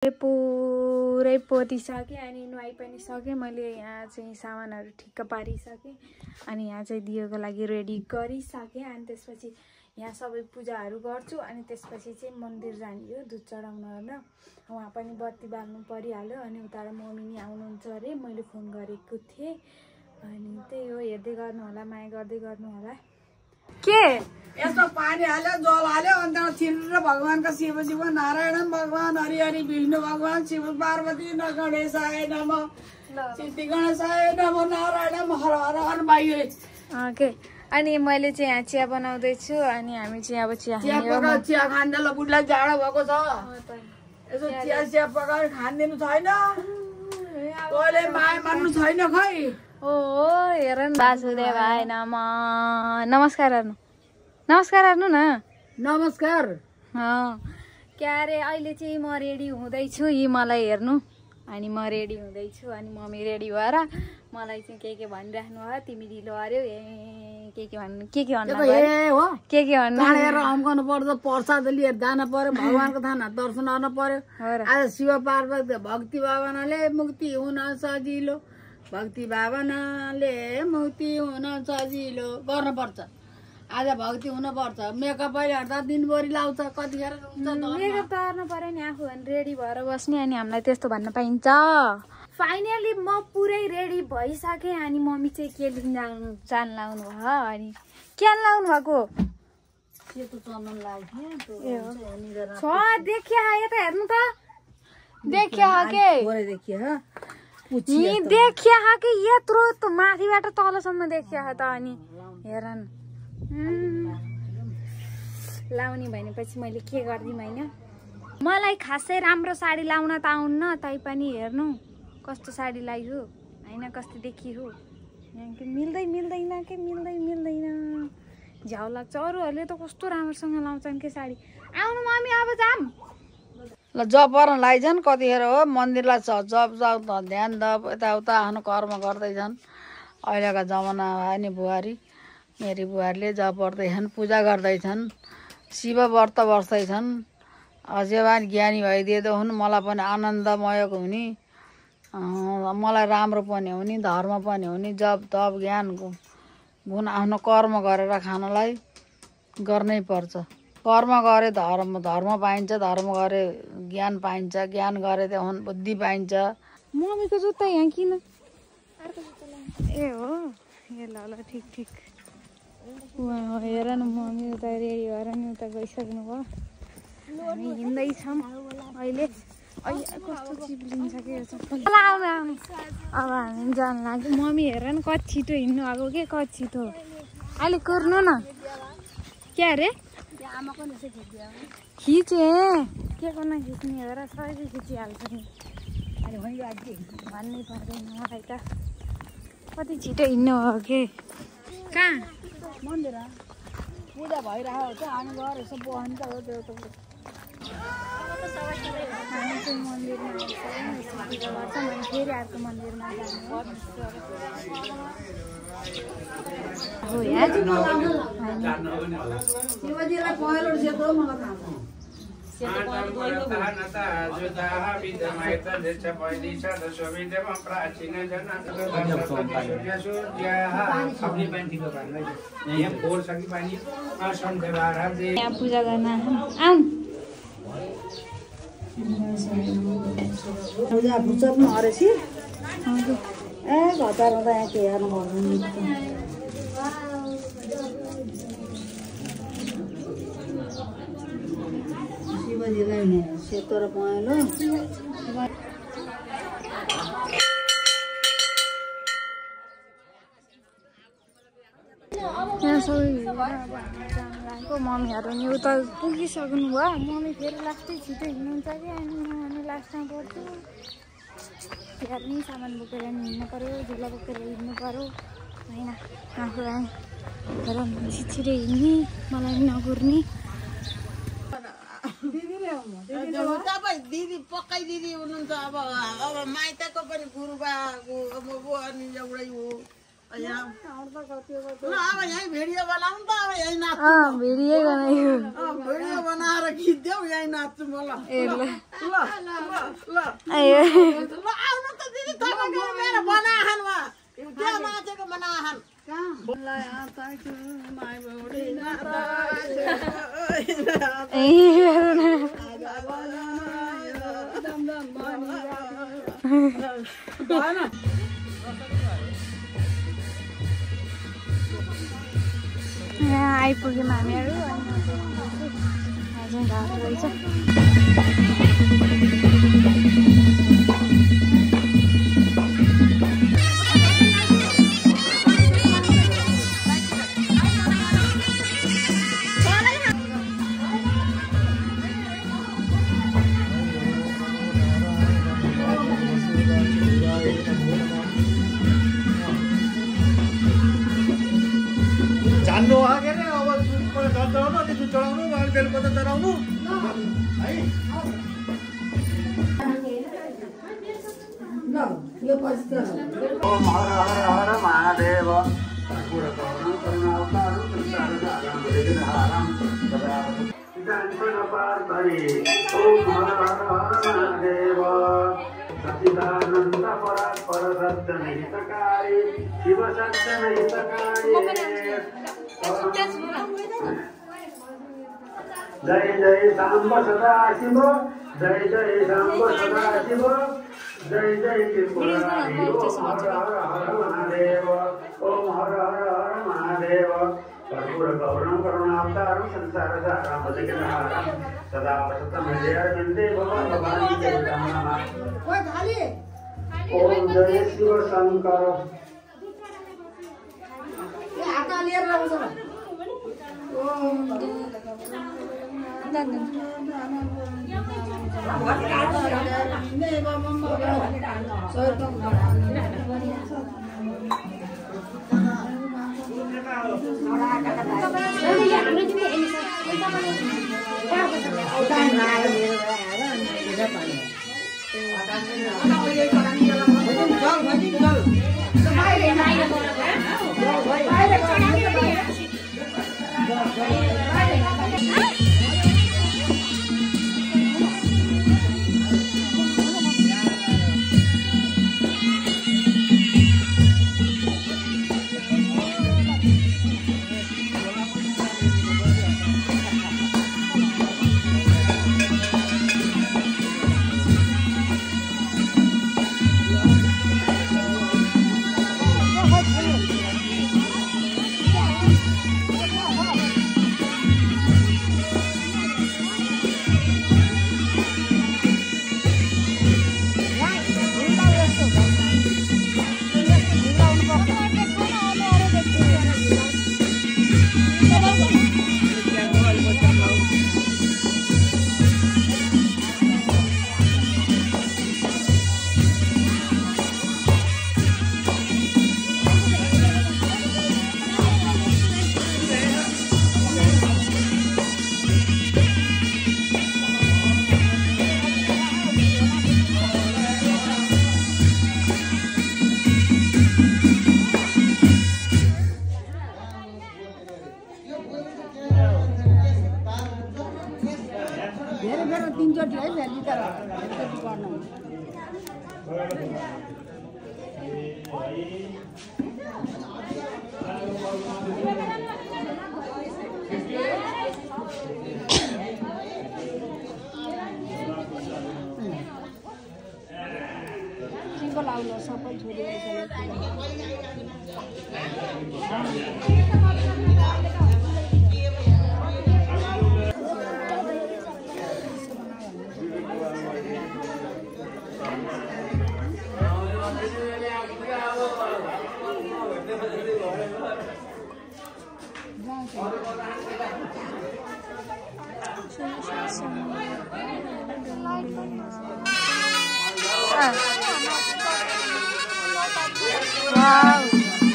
पुरै पोतिसकेँ अनि नुहाइ पनि सकेँ मैले। यहाँ चाहिँ सामानहरू ठिक्क पारिसकेँ अनि यहाँ चाहिँ दियोको लागि रेडी गरिसकेँ। अनि त्यसपछि यहाँ सबै पूजाहरू गर्छु अनि त्यसपछि चाहिँ मन्दिर जाने हो दुध चढाउन होइन। उहाँ पनि बत्ती बाल्नु परिहाल्यो अनि उताबाट मम्मी नि आउनुहुन्छ अरे, मैले फोन गरेको थिएँ। अनि त्यही हो, हेर्दै गर्नु होला, माया गर्दै गर्नु होला। के यसमा पानी हाल्यो, जल हाल्यो, अन्त छिर्र भगवानका शिवजीको नारायण भगवान, हरि हरि विष्णु भगवान, शिव पार्वती न गणेशाय नमः, सिद्धि गणेशाय नमः, नारायण हर हर हर भाइ। ओके। अनि मैले चाहिँ यहाँ चिया बनाउँदैछु अनि हामी चाहिँ अब चिया चिया खाँदा ल बुढलाई जाडो भएको छ। यसो चिया पकाएर खानिदिनु छैन, तैँले माया मान्नु छैन खै। ओ हेर न, वासुदेवाय नमः। नमस्कार हेर्नु, नमस्कार हेर्नु न। नमस्कार। क्या अरे अहिले चाहिँ म रेडी हुँदैछु, यी मलाई हेर्नु। अनि म रेडी हुँदैछु अनि मम्मी रेडी भएर मलाई चाहिँ के भनिराख्नु भयो, तिमी ढिलो अऱ्यौ के भन्नु अम्काउनु पर्छ, प्रसाद लिएर जान पर्यो, भगवानको थाना दर्शन गर्न पर्यो। आज शिव पार्वती भक्ति भावनाले मुक्ति हुन सजिलो, भक्ति भावनाले मुक्ति हुन सजिलो गर्नुपर्छ। आज भक्ति हुनुपर्छ। मेकअप अहिले हट्दा दिनभरि लाउँछ, कतिखेर मेकअप त गर्नु पर्यो नि, आफू रेडी भएर बस्ने। अनि हामीलाई त्यस्तो भन्न पाइन्छ। फाइनली म पुरै रेडी भइसकेँ अनि मम्मी चाहिँ के लिन जान लाउनु भयो। अनि के लाउनु भएको देखिया यता हेर्नु त, देखिया के यत्रो त माथिबाट तलसम्म देखिया त। अनि हेर न, लाउने भनेपछि मैले के गर्दिम होइन। मलाई खासै राम्रो साडी लाउन त आउन्न, तैपनि हेर्नु कस्तो साडी लगाइयो होइन, कस्तो देखियो। मिल्दैन झ्याउ लाग्छ। अरूहरूले त कस्तो राम्रोसँग लाउँछन् के साडी। आउनु मम्मी अब जाम ल। जप गर्न लगाइछन् कतिखेर हो, मन्दिरलाई जप ध्यान दप यताउता आफ्नो कर्म गर्दैछन्। अहिलेका जमाना भयो नि, बुहारी मेरी बुहारीले जप गर्दैछन्, पूजा गर्दैछन्, शिव व्रत बस्दैछन्। अझै ज्ञानी भइदिएको हुन्, मलाई पनि आनन्दमयको हुने, मलाई राम्रो पनि हुने, धर्म पनि हुने, जप तप ज्ञान गुण आफ्नो कर्म गरेर खानलाई गर्नै पर्छ। कर्म गरे धर्म पाइन्छ, धर्म गरे ज्ञान पाइन्छ, ज्ञान गरे त्यहाँ बुद्धि पाइन्छ। मम्मीको जुत्ता यहाँ किन? ए हो, ए ल ठिक। हेर न मम्मी उता रेडी भएर नि उता गइसक्नु भयो। हामी हिँड्दैछौँ अहिले। कस्तो चिप्लिन्छ कि यो चप्पल। आउनु अब हामी जान लाग्यो। मम्मी हेर न कति छिटो हिँड्नु भएको के, कति छिटो। अहिले कुर्नु न। क्या अरे खिचे के गर्न खिच्ने हो र, सहजै खिचिहाल्छ नि। भन्नै पर्दैन मलाई त, कति छिटो हिँड्नु हो के। कहाँ मन्दिर पूजा भइरहेको छ, हामी गएर यसो बस्नु हो त्यो। हामी चाहिँ मन्दिरमा आइसक्यौँ, अनि फेरि अर्को मन्दिरमा जाने हो। शिवजीलाई पहेँलो सेतो मलाई थाहा छ। यहाँ पूजा गर्न आउनु। पूजा फुर्सदमा हरेसी ए घटाएर त यहाँ के हेर्नु पर्दैन। शिवजीलाई नि सेतो र पहेँलो। यहाँ सबै मम्मीहरू नि उता पुगिसक्नु भयो। मम्मी फेरि लास्टै छिटो हिँड्नुहुन्छ कि, अनि हामी लास्टमा पर्छु। हेर्ने सामान बोकेर नि हिँड्नु पऱ्यो, झुला बोकेर हिँड्नु पऱ्यो होइन। आफूलाई तर छिटो हिँड्ने, मलाई पनि नगुर्ने। दिदी पक्कै दिदी हुनुहुन्छ। अब माइतको पनि गुरुबा अब बुवा अनि एउटै हो। भिडियो बनाउँ त अब यही नाच्छु भिडियो बनायो भिडियो बनाएर खिच्देऊ यही नाच्छु म ल ए ल ल ल आयो ल आउनु त दिदी तपाईको मेरो बनाहन वा त्यो नाचेको बनाहन यहाँ आइपुग्यौँ हामीहरू अझै घाट रहेछ जान्नु आगे नै अब चढाउनु अनि दुध चढाउनु अनि बेलुका चढाउनु है ओम हर हर हर महादेव ओम हर हर हर महादेव सच्चिदानंद परात्पर सत्य हितकारी शिव सत्य हितकारी जय जय सांब सदा शिव जय जय सांब सदा शिव जय जय त्रिपुरारी ओम हर हर हर महादेव ओम हर हर हर महादेव कर्पूर गौरम करुणावतारम संसार सारम भजगनहारम सदा वसतम हृदयारविंदे भवानी चरितामणि ओम जय शिव शंकर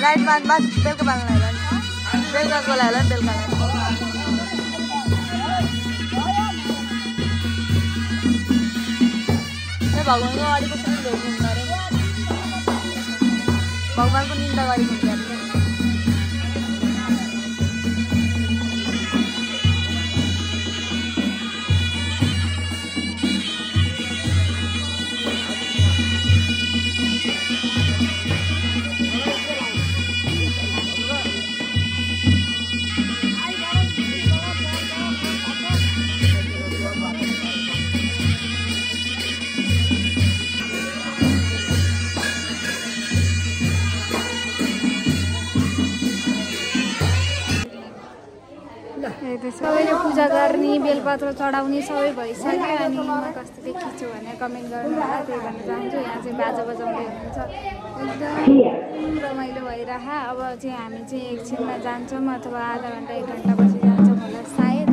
लाइट बस बेलुका बाल्नु बेलुकाको होला बेलुका भगवानको अगाडि बस्नु भगवानको निन्दा गरेको हुन्छ सबैले पूजा गर्ने बेलपत्र चढाउने सबै भइसक्यो अनि म कस्तो देखिन्छु भनेर कमेन्ट गर्नु होला त्यही भन्न चाहन्छु। यहाँ चाहिँ बाजा बजाउँदै हुनुहुन्छ एकदम रमाइलो भइरह। अब चाहिँ हामी चाहिँ एकछिनमा जान्छौँ अथवा आधा घन्टा 1 घन्टापछि जान्छौँ होला सायद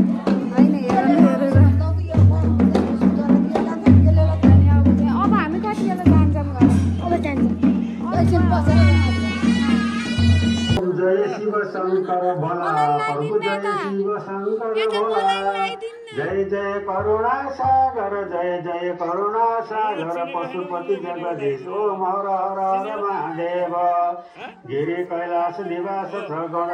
होइन। हेरौँ अब हामी कति बेला जान्छौँ घर अब जान्छौँ। जय शिव शंकर भोला प्रभु जय शिव शंकर भोला जय जय करुणा सागर जय जय करुणा सागर पशुपति जगदीश ओम हर हर हर महादेव गिरि कैलाश निवास छ गण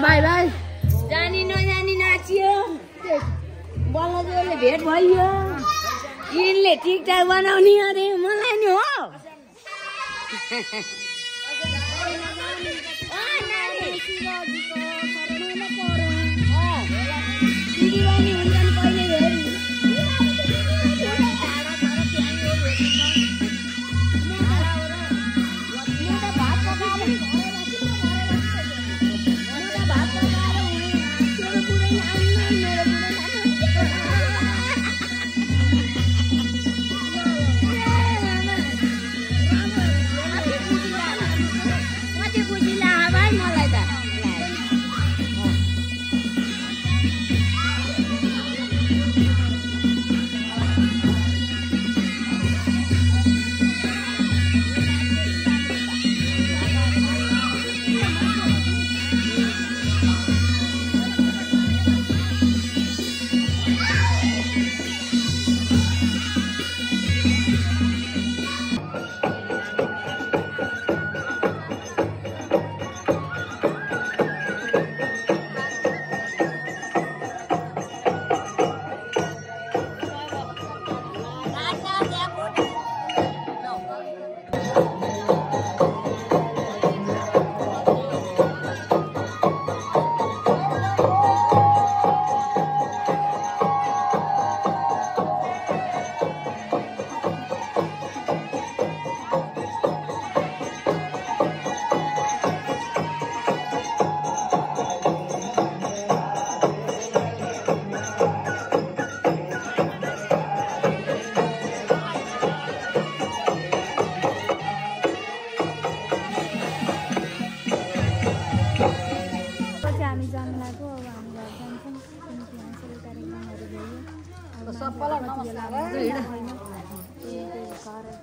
बाई बाई जानी नजानी नाचियो बल्लले भेट भयो यिनले टिकटक बनाउने अरे मलाई नि हो सबैलाई नमस्कार है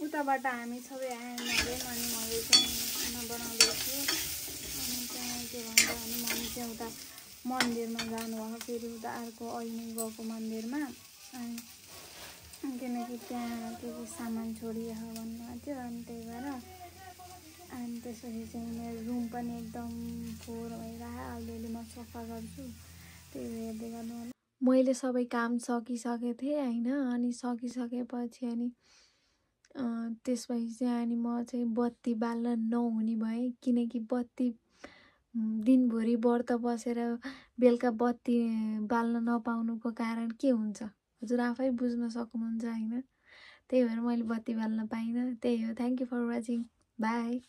उताबाट हामी सबै आयौँ अनि मैले चाहिँ खाना बनाउँदैछु अनि चाहिँ के भन्छ भने मम्मी चाहिँ उता मन्दिरमा जानुभएको फेरि उता अर्को अहिले गएको मन्दिरमा अनि किनकि त्यहाँ के सामान छोडिएको भन्नुभएको थियो अनि त्यही भएर अनि त्यसपछि चाहिँ मेरो रुम पनि एकदम फोहोर भइरहेको अलिअलि म सफा गर्छु त्यही हेर्दै गर्नु होला मैले सबै काम सकिसकेको थिएँ होइन अनि सकिसकेपछि अनि त्यसपछि चाहिँ अनि म चाहिँ बत्ती बाल्न नहुने भएँ किनकि बत्ती दिनभरि व्रत बसेर बेलुका बत्ती बाल्न नपाउनुको कारण के हुन्छ हजुर आफै बुझ्न सक्नुहुन्छ होइन त्यही भएर मैले बत्ती बाल्न पाइनँ त्यही हो thank you for watching by